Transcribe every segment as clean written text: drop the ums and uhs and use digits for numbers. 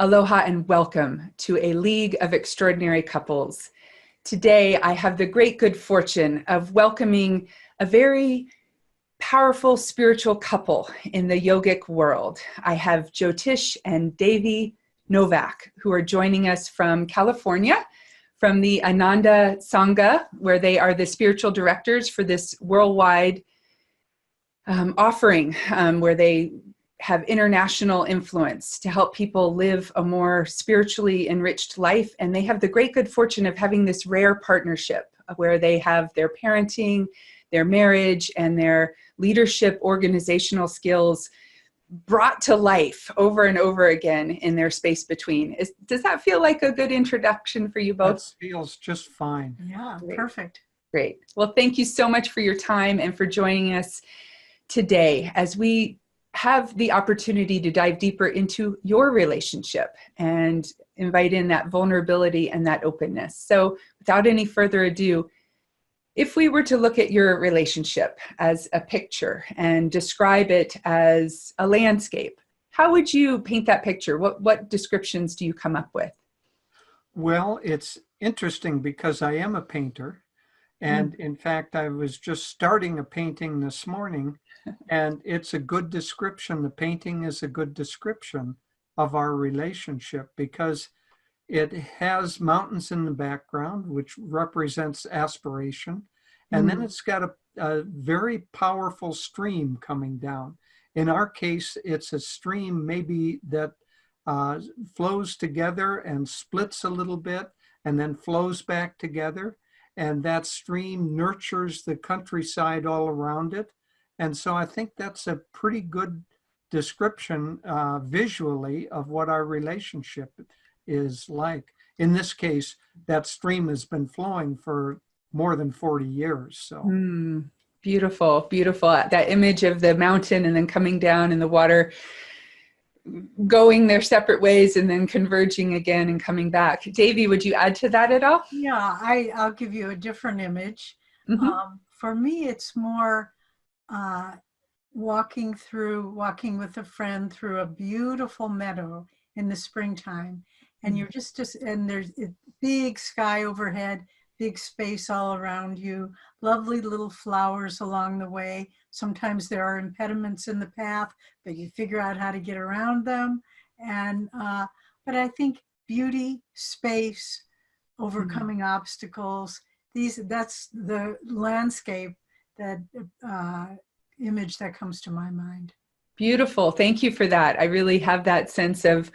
Aloha and welcome to a League of Extraordinary Couples. Today, I have the great good fortune of welcoming a very powerful spiritual couple in the yogic world. I have Jyotish and Devi Novak, who are joining us from California, from the Ananda Sangha, where they are the spiritual directors for this worldwide offering, where they have international influence to help people live a more spiritually enriched life. And they have the great good fortune of having this rare partnership where they have their parenting, their marriage, and their leadership organizational skills brought to life over and over again in their space between. Does that feel like a good introduction for you both? That feels just fine. Yeah, Great. perfect. Great. Well, thank you so much for your time and for joining us today as we have the opportunity to dive deeper into your relationship and invite in that vulnerability and that openness. So without any further ado, if we were to look at your relationship as a picture and describe it as a landscape, how would you paint that picture? What descriptions do you come up with? Well, it's interesting because I am a painter. And in fact, I was just starting a painting this morning, and it's a good description. The painting is a good description of our relationship because it has mountains in the background, which represents aspiration. And then it's got a very powerful stream coming down. In our case, it's a stream maybe that flows together and splits a little bit and then flows back together. And that stream nurtures the countryside all around it. And so I think that's a pretty good description visually of what our relationship is like. In this case, that stream has been flowing for more than 40 years. So Beautiful, beautiful. That image of the mountain and then coming down in the water, going their separate ways and then converging again and coming back. Devi, would you add to that at all? Yeah, I'll give you a different image. For me, it's more walking with a friend through a beautiful meadow in the springtime. And you're and there's a big sky overhead, big space all around you, lovely little flowers along the way. Sometimes there are impediments in the path, but you figure out how to get around them. And but I think beauty, space, overcoming obstacles, that's the landscape, that image that comes to my mind. Beautiful. Thank you for that. I really have that sense of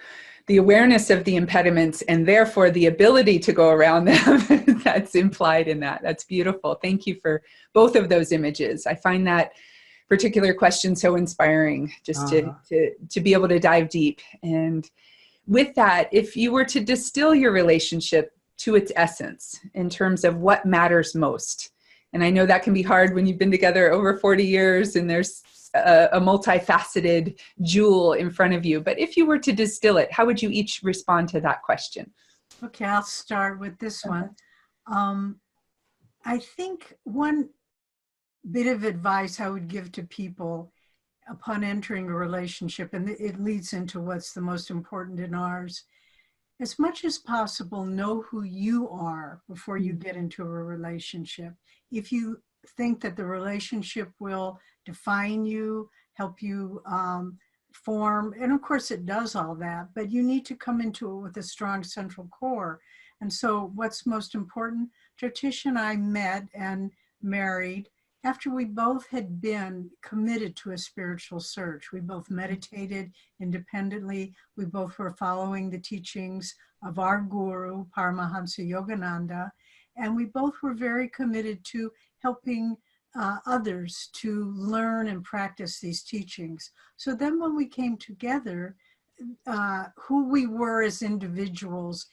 the awareness of the impediments and therefore the ability to go around them that's implied in that. That's beautiful. Thank you for both of those images. I find that particular question so inspiring, just to be able to dive deep. And with that, if you were to distill your relationship to its essence in terms of what matters most, and I know that can be hard when you've been together over 40 years and there's a multifaceted jewel in front of you. But if you were to distill it, how would you each respond to that question? Okay, I'll start with this one. I think one bit of advice I would give to people upon entering a relationship, and it leads into what's the most important in ours, as much as possible, know who you are before you get into a relationship. If you think that the relationship will define you, help you form, and of course it does all that, but you need to come into it with a strong central core. And so what's most important, Jyotish and I met and married after we both had been committed to a spiritual search. We both meditated independently. We both were following the teachings of our guru, Paramhansa Yogananda, and we both were very committed to helping others to learn and practice these teachings. So then when we came together, who we were as individuals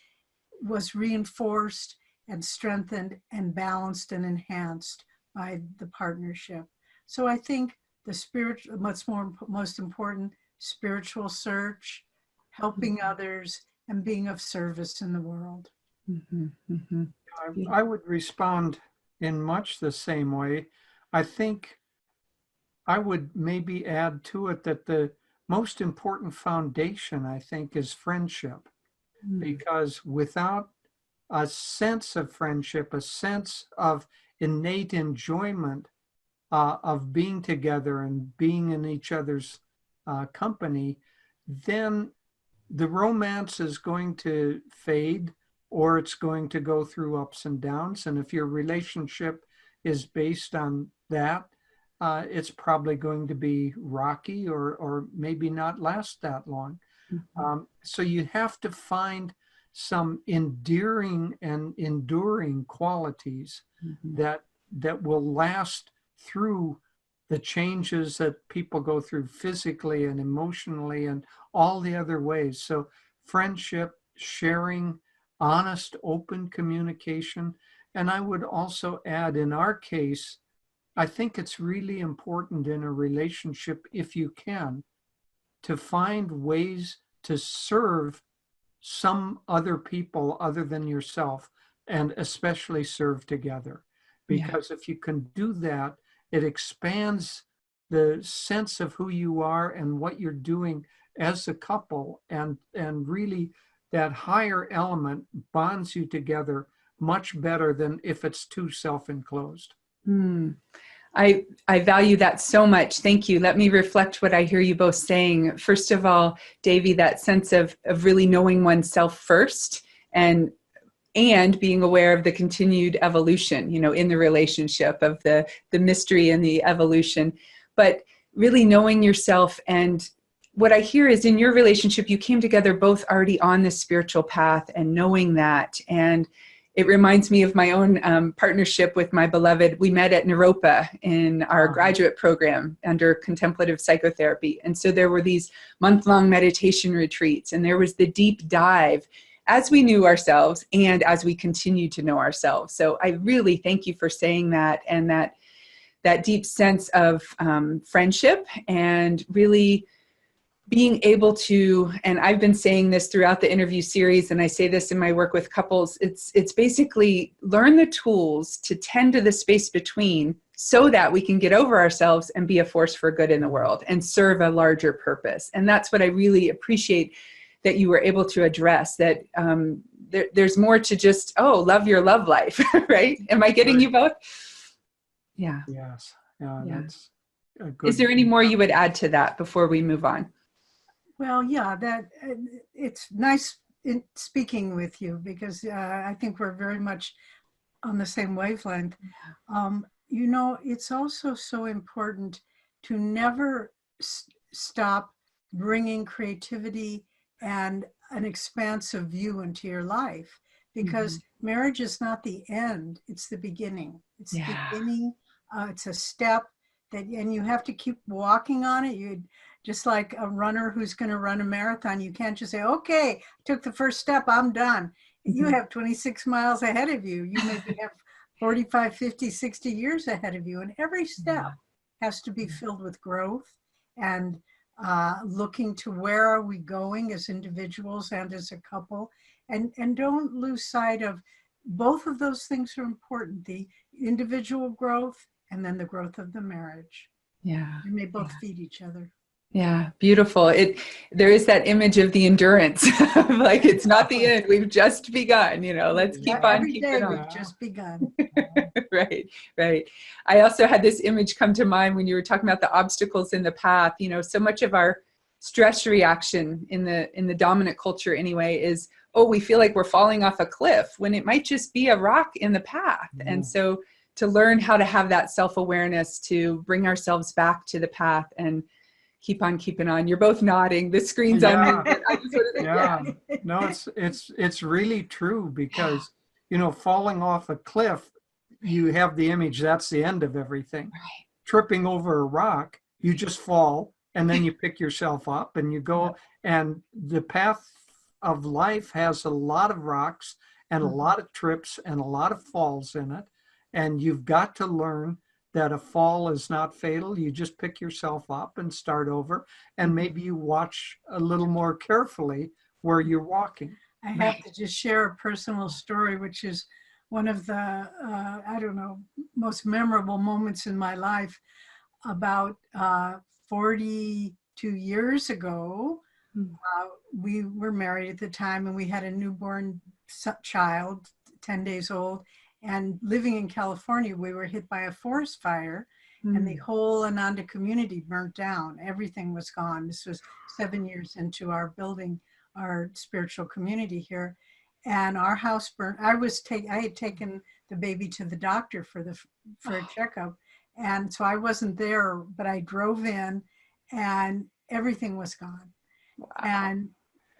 was reinforced and strengthened and balanced and enhanced by the partnership. So I think the spiritual, most important, spiritual search, helping others, and being of service in the world. I would respond in much the same way. I think I would maybe add to it that the most important foundation, I think, is friendship. Because without a sense of friendship, a sense of innate enjoyment of being together and being in each other's company, then the romance is going to fade, or it's going to go through ups and downs. And if your relationship is based on that, it's probably going to be rocky, or maybe not last that long. So you have to find some endearing and enduring qualities that will last through the changes that people go through physically and emotionally and all the other ways. So friendship, sharing, honest, open communication. And I would also add, in our case, I think it's really important in a relationship, if you can, to find ways to serve some other people other than yourself, and especially serve together. Because if you can do that, it expands the sense of who you are and what you're doing as a couple, and really that higher element bonds you together much better than if it's too self-enclosed. I value that so much. Thank you. Let me reflect what I hear you both saying. First of all, Davy, that sense of really knowing oneself first, and being aware of the continued evolution, in the relationship, of the mystery and the evolution, but really knowing yourself. And what I hear is, in your relationship, you came together both already on the spiritual path and knowing that. And it reminds me of my own partnership with my beloved. We met at Naropa in our graduate program under contemplative psychotherapy. And so there were these month-long meditation retreats, and there was the deep dive as we knew ourselves and as we continue to know ourselves. So I really thank you for saying that, and that deep sense of friendship, and really being able to, and I've been saying this throughout the interview series, and I say this in my work with couples, it's basically learn the tools to tend to the space between, so that we can get over ourselves and be a force for good in the world and serve a larger purpose. And that's what I really appreciate that you were able to address, that there's more to just, love your love life, right? Am I getting you both? Yeah. Yes. Yeah. That's a good. Is there any more you would add to that before we move on? Well, yeah, it's nice speaking with you, because I think we're very much on the same wavelength. It's also so important to never stop bringing creativity and an expansive view into your life, because marriage is not the end, it's the beginning. It's the beginning. It's a step and you have to keep walking on it. Just like a runner who's going to run a marathon, you can't just say, okay, I took the first step, I'm done. You have 26 miles ahead of you. You maybe have 45, 50, 60 years ahead of you. And every step has to be filled with growth and looking to where are we going as individuals and as a couple. And don't lose sight of both of those things are important, the individual growth and then the growth of the marriage. Yeah. And they both feed each other. Yeah, beautiful. There is that image of the endurance, like it's not the end. We've just begun. Let's keep on keeping on. Every day we've just begun. Right. I also had this image come to mind when you were talking about the obstacles in the path. So much of our stress reaction in the dominant culture anyway is, we feel like we're falling off a cliff, when it might just be a rock in the path. And so to learn how to have that self-awareness, to bring ourselves back to the path and keep on keeping on. You're both nodding. The screen's on me. But I just wanted to, No, it's really true, because falling off a cliff, you have the image that's the end of everything. Right. Tripping over a rock, you just fall, and then you pick yourself up and you go. And the path of life has a lot of rocks and a lot of trips and a lot of falls in it, and you've got to learn that a fall is not fatal. You just pick yourself up and start over, and maybe you watch a little more carefully where you're walking. I have to just share a personal story, which is one of the, most memorable moments in my life. About 42 years ago, Mm. we were married at the time, and we had a newborn child, 10 days old. And living in California, we were hit by a forest fire, and the whole Ananda community burnt down. Everything was gone. This was 7 years into our building our spiritual community here. And our house burnt. I had taken the baby to the doctor for a checkup. And so I wasn't there, but I drove in and everything was gone. Wow.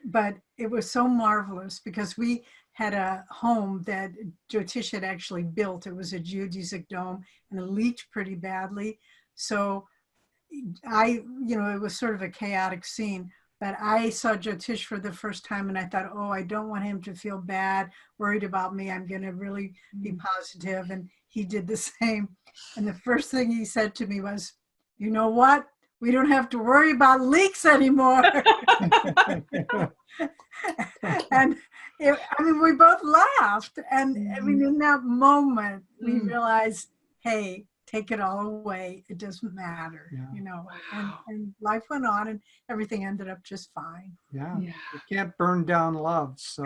But it was so marvelous because we had a home that Jyotish had actually built. It was a geodesic dome and it leaked pretty badly. So it was sort of a chaotic scene, but I saw Jyotish for the first time and I thought, oh, I don't want him to feel bad, worried about me. I'm going to really be positive. And he did the same. And the first thing he said to me was, you know what? We don't have to worry about leaks anymore. And we both laughed. And in that moment, we realized, hey, take it all away. It doesn't matter, and life went on and everything ended up just fine. Yeah. You can't burn down love. So.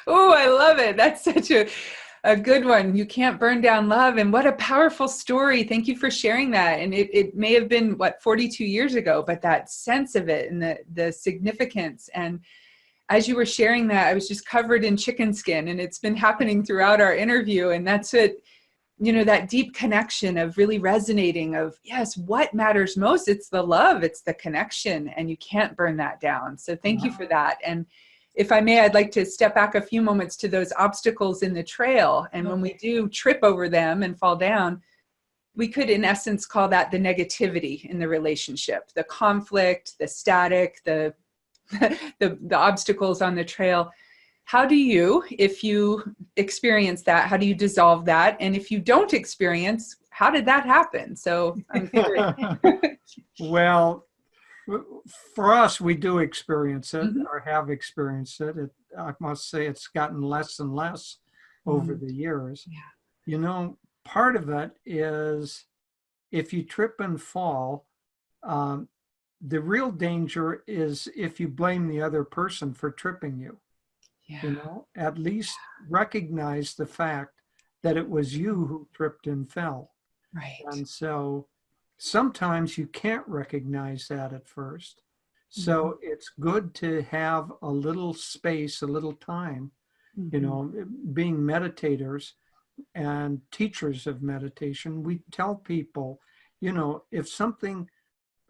Oh, I love it. That's such a good one. You can't burn down love. And what a powerful story. Thank you for sharing that. And it may have been 42 years ago, but that sense of it and the significance. And as you were sharing that, I was just covered in chicken skin, and it's been happening throughout our interview. And that's it. That deep connection of really resonating of, yes, what matters most? It's the love, it's the connection, and you can't burn that down. So thank you for that. And if I may, I'd like to step back a few moments to those obstacles in the trail. And when we do trip over them and fall down, we could, in essence, call that the negativity in the relationship, the conflict, the static, the obstacles on the trail. How do you, if you experience that, how do you dissolve that? And if you don't experience, how did that happen? So I'm curious. Well, for us, we do experience it or have experienced it. I must say it's gotten less and less over the years. Yeah. Part of it is if you trip and fall, the real danger is if you blame the other person for tripping you. Yeah. At least recognize the fact that it was you who tripped and fell. Right. And so sometimes you can't recognize that at first. So it's good to have a little space, a little time, being meditators and teachers of meditation. We tell people, if something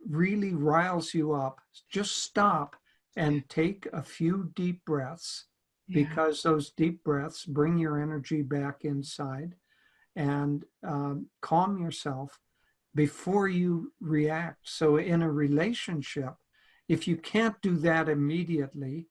really riles you up, just stop and take a few deep breaths. Because those deep breaths bring your energy back inside and calm yourself before you react. So in a relationship, if you can't do that immediately,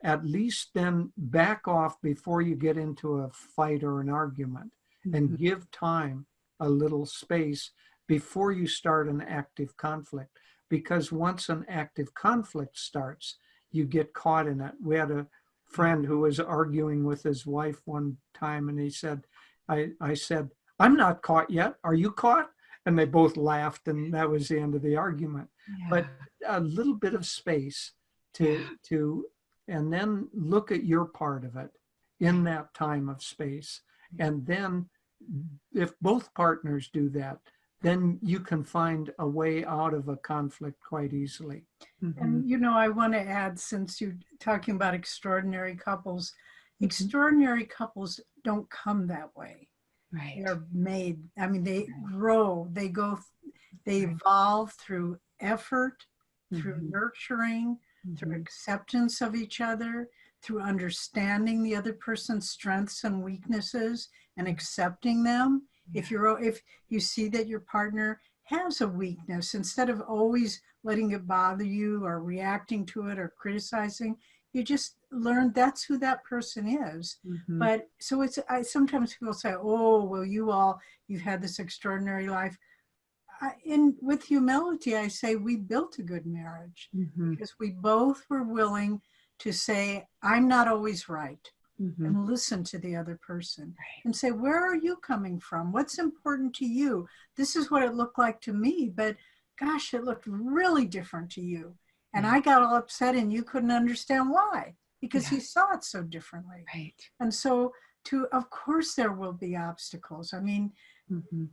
at least then back off before you get into a fight or an argument and give time, a little space before you start an active conflict. Because once an active conflict starts, you get caught in it. We had a friend who was arguing with his wife one time, and he said, I said, I'm not caught yet. Are you caught? And they both laughed, and that was the end of the argument. Yeah. But a little bit of space to and then look at your part of it in that time of space. And then if both partners do that, then you can find a way out of a conflict quite easily. And, I want to add, since you're talking about extraordinary couples, extraordinary couples don't come that way. Right. They're made. They grow, they evolve through effort, through nurturing, through acceptance of each other, through understanding the other person's strengths and weaknesses and accepting them. If you see that your partner has a weakness, instead of always letting it bother you or reacting to it or criticizing, you just learn that's who that person is. But so sometimes people say, oh, well, you've had this extraordinary life. With humility, I say we built a good marriage because we both were willing to say, I'm not always right. And listen to the other person and say, where are you coming from? What's important to you? This is what it looked like to me, but gosh, it looked really different to you. And I got all upset and you couldn't understand why, because Yeah. you saw it so differently. Right. And so of course there will be obstacles. I mean, Mhm.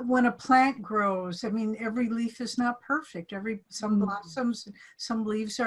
when a plant grows, I mean, every leaf is not perfect. Some Mm. blossoms, some leaves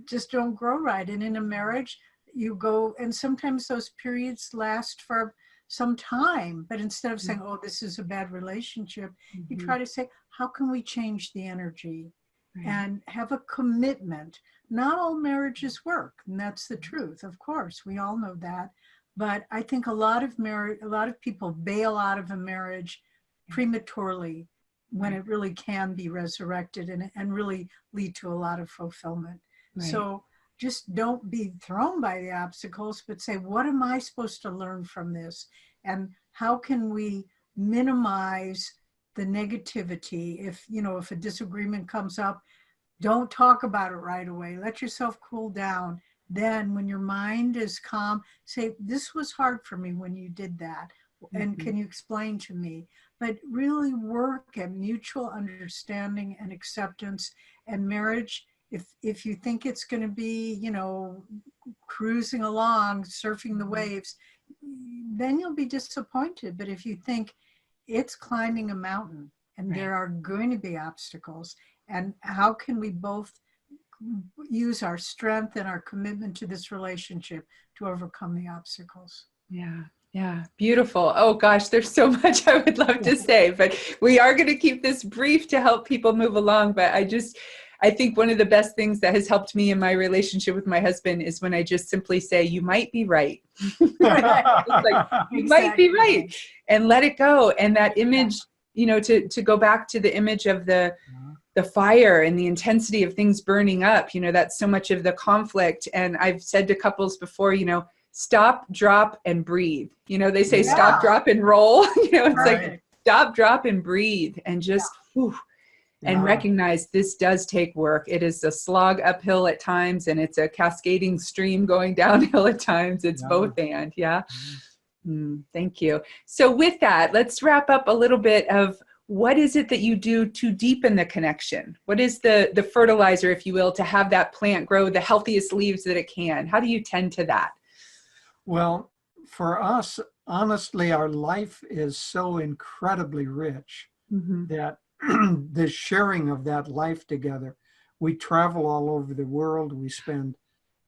just don't grow right. And in a marriage, you go, and sometimes those periods last for some time, but instead of saying, oh, this is a bad relationship, you Mhm. try to say, how can we change the energy? Right. And have a commitment. Not all marriages work, and that's the truth. Of course, we all know that. But I think a lot of people bail out of a marriage prematurely when it really can be resurrected and really lead to a lot of fulfillment. Right. So just don't be thrown by the obstacles, but say, what am I supposed to learn from this? And how can we minimize the negativity? If a disagreement comes up, don't talk about it right away. Let yourself cool down. Then when your mind is calm, say, this was hard for me when you did that. And Mhm. can you explain to me? But really work at mutual understanding and acceptance. And marriage, if you think it's going to be, cruising along, surfing the waves, then you'll be disappointed. But if you think it's climbing a mountain and Right. there are going to be obstacles, and how can we both use our strength and our commitment to this relationship to overcome the obstacles? Yeah. Yeah. Beautiful. Oh gosh, there's so much I would love to say, but we are going to keep this brief to help people move along. But I think one of the best things that has helped me in my relationship with my husband is when I just simply say, you might be right. It's like, you might be right, and let it go. And that image, to go back to the image of the fire and the intensity of things burning up, that's so much of the conflict. And I've said to couples before, stop, drop, and breathe. They say stop, drop, and roll. It's like stop, drop, and breathe, and just whew, and recognize this does take work. It is a slog uphill at times, and it's a cascading stream going downhill at times. It's both and. Thank you. So with that, let's wrap up a little bit of what is it that you do to deepen the connection? What is the fertilizer, if you will, to have that plant grow the healthiest leaves that it can? How do you tend to that? Well, for us, honestly, our life is so incredibly rich that the sharing of that life together, we travel all over the world. We spend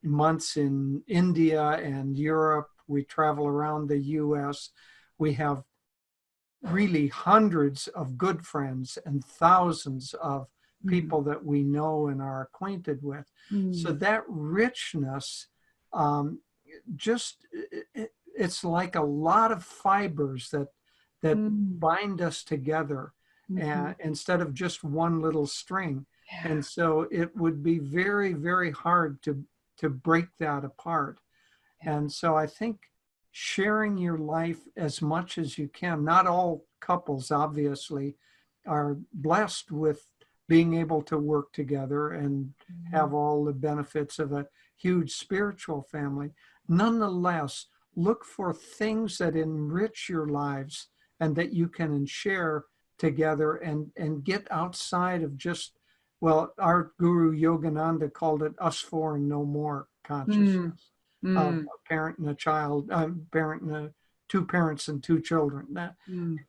months in India and Europe. We travel around the US. We have really hundreds of good friends and thousands of people that we know and are acquainted with. So that richness, it's like a lot of fibers that bind us together instead of just one little string. And so it would be very, very hard to break that apart. And so I think sharing your life as much as you can. Not all couples, obviously, are blessed with being able to work together and have all the benefits of a huge spiritual family. Nonetheless, look for things that enrich your lives and that you can share together and get outside of just, well, our guru Yogananda called it us four and no more consciousness. Of a parent and a child, two parents and two children.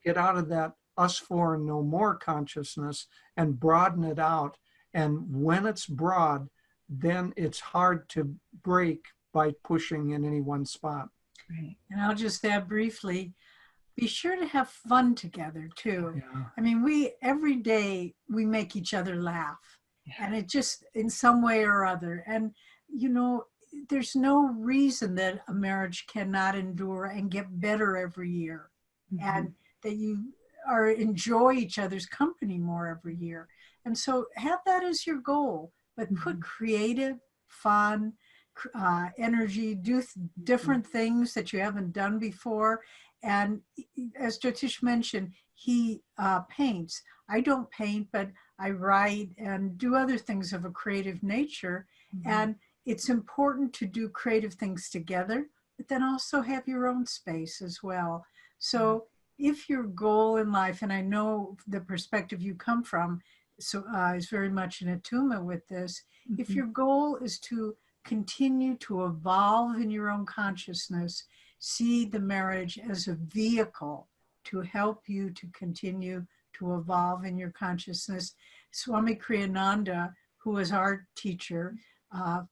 Get out of that us four and no more consciousness and broaden it out. And when it's broad, then it's hard to break by pushing in any one spot. Right. And I'll just add briefly, be sure to have fun together too. Yeah. I mean, every day we make each other laugh, and it just in some way or other. And there's no reason that a marriage cannot endure and get better every year, and that you enjoy each other's company more every year. And so have that as your goal, but put creative, fun, energy, do different things that you haven't done before. And as Jyotish mentioned, he paints. I don't paint, but I write and do other things of a creative nature. And it's important to do creative things together, but then also have your own space as well. So if your goal in life, and I know the perspective you come from, is very much in attunement with this. If Mhm. your goal is to continue to evolve in your own consciousness, see the marriage as a vehicle to help you to continue to evolve in your consciousness. Swami Kriyananda, who was our teacher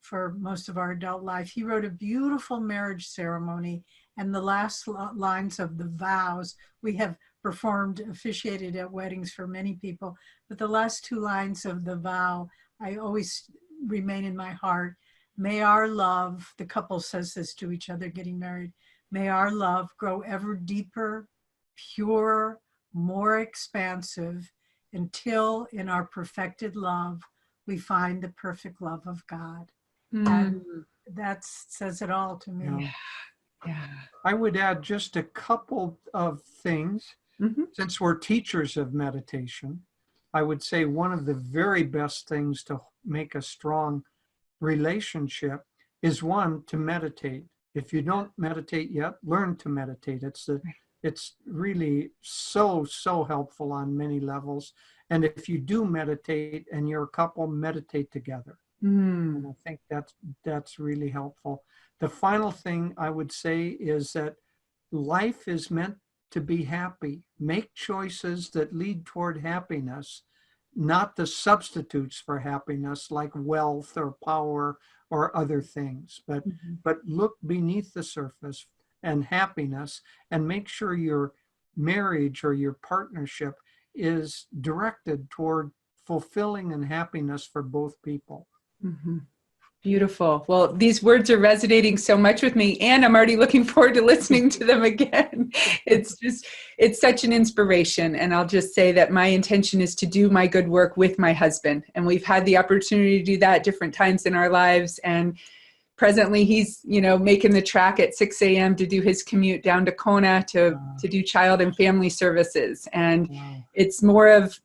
for most of our adult life, he wrote a beautiful marriage ceremony, and the last lines of the vows, we have performed, officiated at weddings for many people, but the last two lines of the vow, I always remain in my heart. May our love, the couple says this to each other getting married, may our love grow ever deeper, purer, more expansive, until in our perfected love, we find the perfect love of God. And Mm. that says it all to me. Yeah. Yeah. I would add just a couple of things. Mhm. Since we're teachers of meditation, I would say one of the very best things to make a strong relationship is, one, to meditate. If you don't meditate yet, learn to meditate. It's really so helpful on many levels. And if you do meditate and you're a couple, meditate together. Mm. And I think that's really helpful. The final thing I would say is that life is meant to be happy. Make choices that lead toward happiness, not the substitutes for happiness like wealth or power or other things, but look beneath the surface and happiness, and make sure your marriage or your partnership is directed toward fulfilling and happiness for both people. Mhm. Beautiful. Well, these words are resonating so much with me, and I'm already looking forward to listening to them again. It's such an inspiration. And I'll just say that my intention is to do my good work with my husband. And we've had the opportunity to do that at different times in our lives. And presently he's, making the track at 6 a.m. to do his commute down to Kona to do child and family services. And it's more of,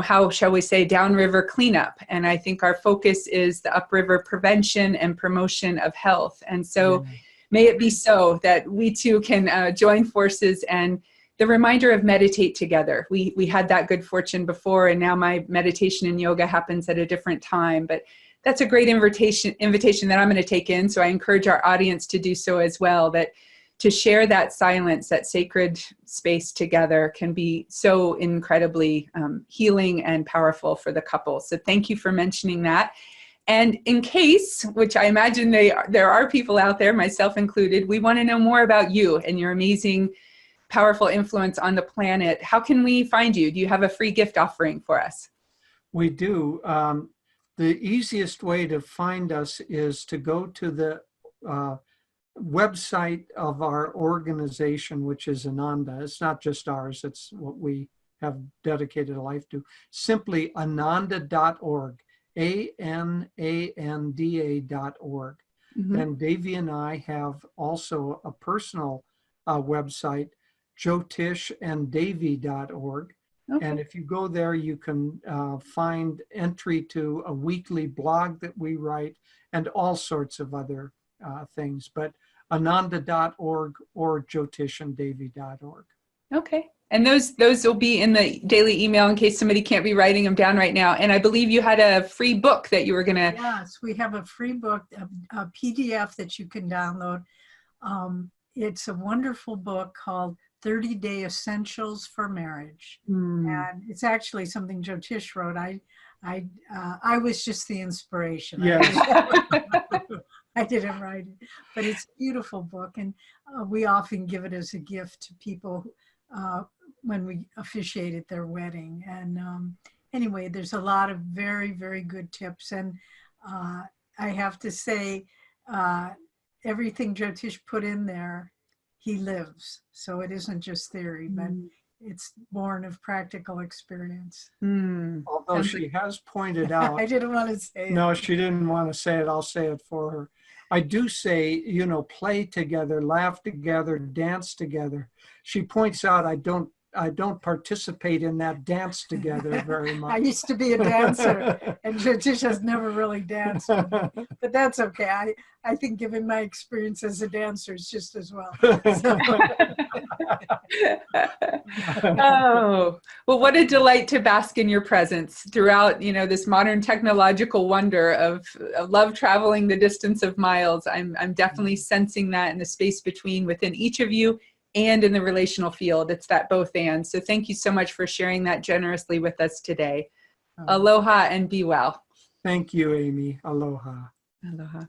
how shall we say, downriver cleanup. And I think our focus is the upriver prevention and promotion of health. And so may it be so that we too can join forces. And the reminder of meditate together. We had that good fortune before, and now my meditation and yoga happens at a different time. But that's a great invitation that I'm going to take in. So I encourage our audience to do so as well, that to share that silence, that sacred space together can be so incredibly healing and powerful for the couple. So thank you for mentioning that. And in case, which I imagine there are people out there, myself included, we want to know more about you and your amazing, powerful influence on the planet. How can we find you? Do you have a free gift offering for us? We do. The easiest way to find us is to go to the website of our organization, which is Ananda. It's not just ours, it's what we have dedicated a life to. Simply ananda.org, ANANDA.org. And Devi and I have also a personal website, JyotishandDevi.org. Okay. And if you go there, you can find entry to a weekly blog that we write and all sorts of other things. But Ananda.org or JyotishandDevi.org. Okay. And those will be in the daily email in case somebody can't be writing them down right now. And I believe you had a free book that you were going to... Yes, we have a free book, a PDF that you can download. It's a wonderful book called 30-Day Essentials for Marriage. And it's actually something Jyotish wrote. I was just the inspiration. Yes. I didn't write it, but it's a beautiful book. And we often give it as a gift to people when we officiate at their wedding. And anyway, there's a lot of very, very good tips. And I have to say, everything Jyotish put in there, he lives. So it isn't just theory, but it's born of practical experience. Although she has pointed out... I didn't want to say it. No, she didn't want to say it. I'll say it for her. I do say, play together, laugh together, dance together. She points out I don't participate in that dance together very much. I used to be a dancer, and Jyotish has never really danced with me. But that's okay. I think given my experience as a dancer, it's just as well. So. Oh, well, what a delight to bask in your presence throughout, this modern technological wonder of love traveling the distance of miles. I'm definitely sensing that in the space between within each of you and in the relational field. It's that both and. So thank you so much for sharing that generously with us today. Aloha and be well. Thank you, Amy. Aloha. Aloha.